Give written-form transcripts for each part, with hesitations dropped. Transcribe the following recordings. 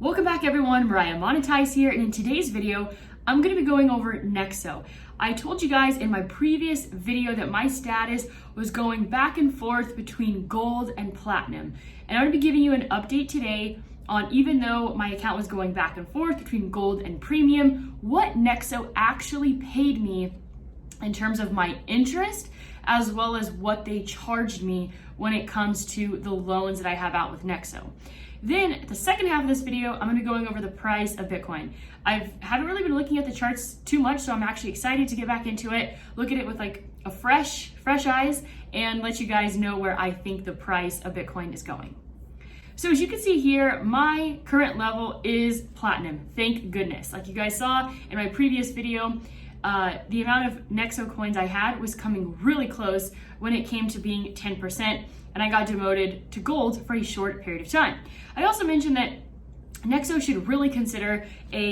Welcome back everyone, Mariah Monetize here, and in today's video, I'm going to be going over 𝘱𝘱. I told you guys in my previous video that my status was going back and forth between gold and platinum. And I'm going to be giving you an update today on, even though my account was going back and forth between gold and premium, what 𝘱𝘱 actually paid me in terms of my interest, as well as what they charged me when it comes to the loans that I have out with 𝘱𝘱. Then the second half of this video, I'm going to be going over the price of Bitcoin. I haven't really been looking at the charts too much, so I'm actually excited to get back into it, look at it with like a fresh eyes, and let you guys know where I think the price of Bitcoin is going. So as you can see here, my current level is platinum, thank goodness. Like you guys saw in my previous video, the amount of 𝘱𝘱 coins I had was coming really close when it came to being 10%, and I got demoted to gold for a short period of time. I also mentioned that 𝘱𝘱 should really consider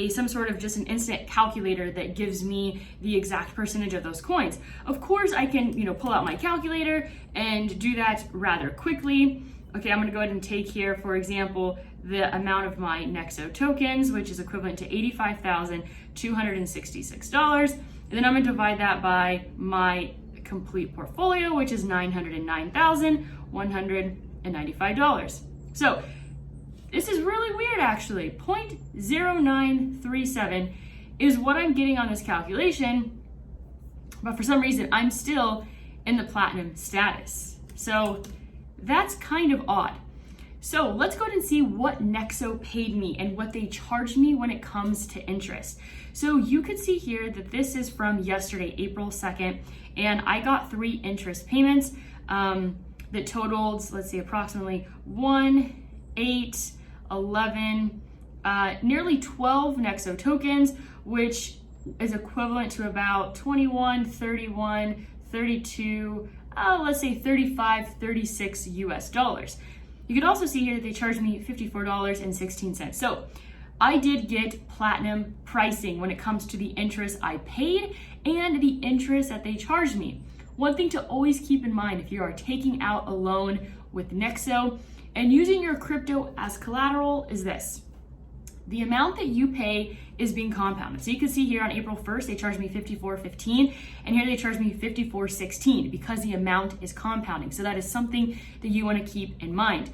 some sort of just an instant calculator that gives me the exact percentage of those coins. Of course, I can pull out my calculator and do that rather quickly. Okay, I'm gonna go ahead and take here, for example, the amount of my 𝘱𝘱 tokens, which is equivalent to $85,266. And then I'm gonna divide that by my complete portfolio, which is $909,195. So this is really weird actually. 0.0937 is what I'm getting on this calculation, but for some reason I'm still in the platinum status. So that's kind of odd. So let's go ahead and see what 𝘱𝘱 paid me and what they charged me when it comes to interest. So you could see here that this is from yesterday, April 2nd, and I got 3 interest payments that totaled, let's see, approximately 1, 8, 11, nearly 12 𝘱𝘱 tokens, which is equivalent to about 21, 31, 32, let's say 35, 36 US dollars. You could also see here that they charged me $54.16. So I did get platinum pricing when it comes to the interest I paid and the interest that they charged me. One thing to always keep in mind if you are taking out a loan with 𝘱𝘱 and using your crypto as collateral is this: the amount that you pay is being compounded. So you can see here on April 1st, they charged me $54.15, and here they charged me $54.16 because the amount is compounding. So that is something that you want to keep in mind.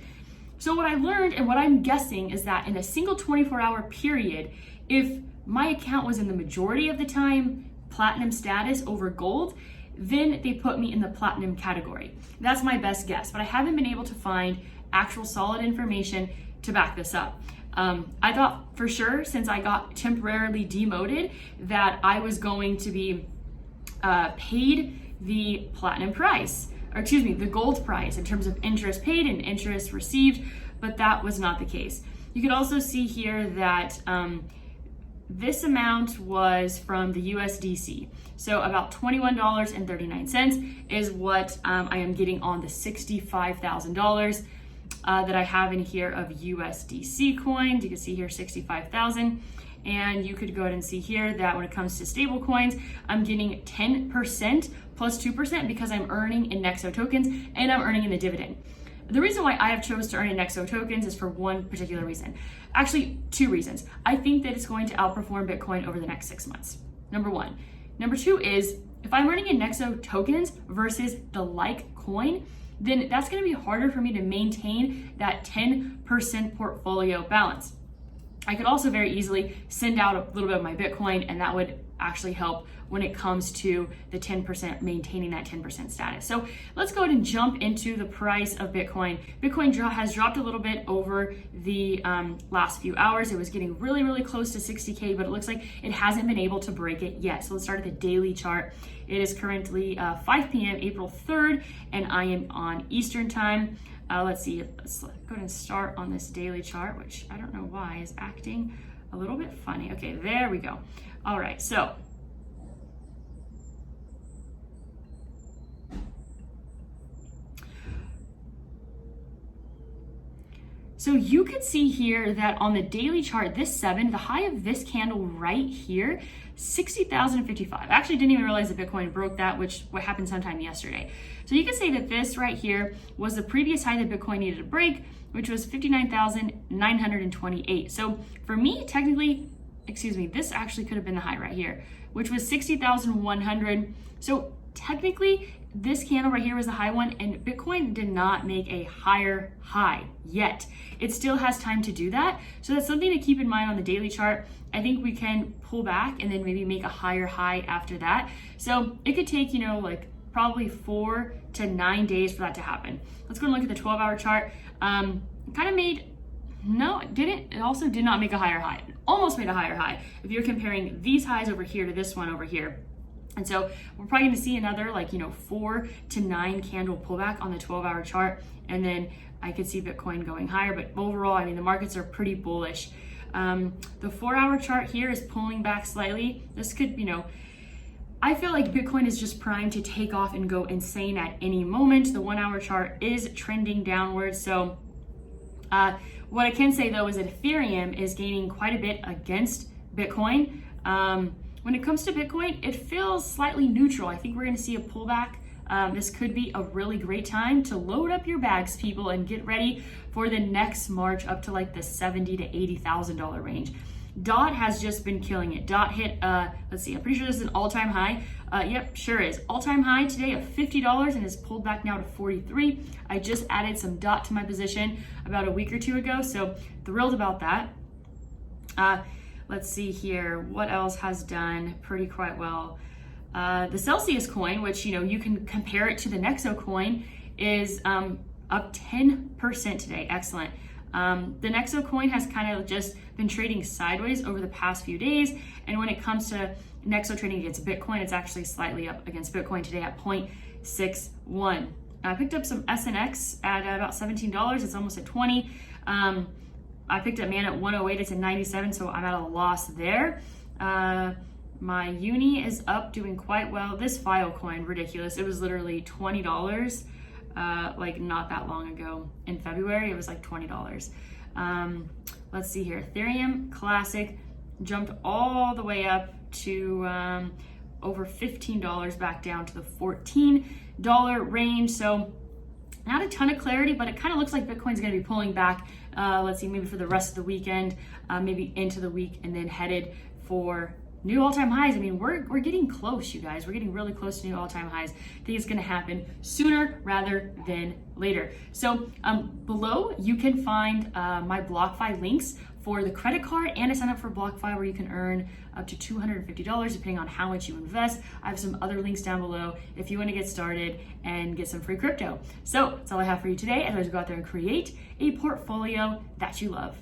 So what I learned and what I'm guessing is that in a single 24-hour period, if my account was in the majority of the time platinum status over gold, then they put me in the platinum category. That's my best guess, but I haven't been able to find actual solid information to back this up. I thought for sure, since I got temporarily demoted, that I was going to be paid the platinum price, or excuse me, the gold price in terms of interest paid and interest received, but that was not the case. You can also see here that this amount was from the USDC. So about $21.39 is what I am getting on the $65,000 that I have in here of USDC coins. You can see here 65,000, and you could go ahead and see here that when it comes to stable coins, I'm getting 10% plus 2% because I'm earning in 𝘱𝘱 tokens and I'm earning in the dividend. The reason why I have chose to earn in 𝘱𝘱 tokens is for one particular reason. Actually, 2 reasons. I think that it's going to outperform Bitcoin over the next 6 months. Number 1. Number 2 is if I'm earning in 𝘱𝘱 tokens versus the like coin, then that's going to be harder for me to maintain that 10% portfolio balance. I could also very easily send out a little bit of my Bitcoin, and that would actually help when it comes to the 10%, maintaining that 10% status. So let's go ahead and jump into the price of Bitcoin. Bitcoin has dropped a little bit over the last few hours. It was getting really close to 60K, but it looks like it hasn't been able to break it yet. So let's start at the daily chart. It is currently 5 p.m. April 3rd, and I am on Eastern time. Let's see, let's go ahead and start on this daily chart, which I don't know why is acting a little bit funny. Okay, there we go. All right, so So you could see here that on the daily chart, this 7, the high of this candle right here, 60,055. I actually didn't even realize that Bitcoin broke that, which what happened sometime yesterday. So you could say that this right here was the previous high that Bitcoin needed to break, which was 59,928. So for me, technically, this actually could have been the high right here, which was 60,100. So technically, this candle right here was the high one, and Bitcoin did not make a higher high yet. It still has time to do that. So that's something to keep in mind on the daily chart. I think we can pull back and then maybe make a higher high after that. So it could take, like probably 4 to 9 days for that to happen. Let's go and look at the 12-hour chart. It also did not make a higher high. It almost made a higher high if you're comparing these highs over here to this one over here. And so we're probably going to see another 4 to 9 candle pullback on the 12-hour chart. And then I could see Bitcoin going higher. But overall, the markets are pretty bullish. The 4-hour chart here is pulling back slightly. This could, I feel like Bitcoin is just primed to take off and go insane at any moment. The 1-hour chart is trending downwards. So what I can say though is that Ethereum is gaining quite a bit against Bitcoin. When it comes to Bitcoin, it feels slightly neutral. I think we're going to see a pullback. This could be a really great time to load up your bags, people, and get ready for the next march up to like the $70,000 to $80,000 range. DOT has just been killing it. DOT hit, let's see, I'm pretty sure this is an all-time high. Yep, sure is. All-time high today of $50 and is pulled back now to 43. I just added some DOT to my position about a week or two ago, so thrilled about that. Let's see here, what else has done quite well. The Celsius coin, which you can compare it to the Nexo coin, is up 10% today. Excellent. The Nexo coin has kind of just been trading sideways over the past few days, and when it comes to Nexo trading against Bitcoin, it's actually slightly up against Bitcoin today at 0.61. I picked up some SNX at about $17. It's almost at 20. I picked up MAN at 108. It's at 97, so I'm at a loss there. My uni is up, doing quite well. This file coin, ridiculous. It was literally $20 not that long ago. In February, it was like $20. Let's see here. Ethereum Classic jumped all the way up to over $15, back down to the $14 range. So not a ton of clarity, but it kind of looks like Bitcoin's going to be pulling back. Let's see, maybe for the rest of the weekend, maybe into the week, and then headed for new all-time highs. We're getting close, you guys. We're getting really close to new all-time highs. I think it's going to happen sooner rather than later. So below, you can find my BlockFi links for the credit card and to sign up for BlockFi, where you can earn up to $250 depending on how much you invest. I have some other links down below if you want to get started and get some free crypto. So that's all I have for you today. As I go out there and create a portfolio that you love.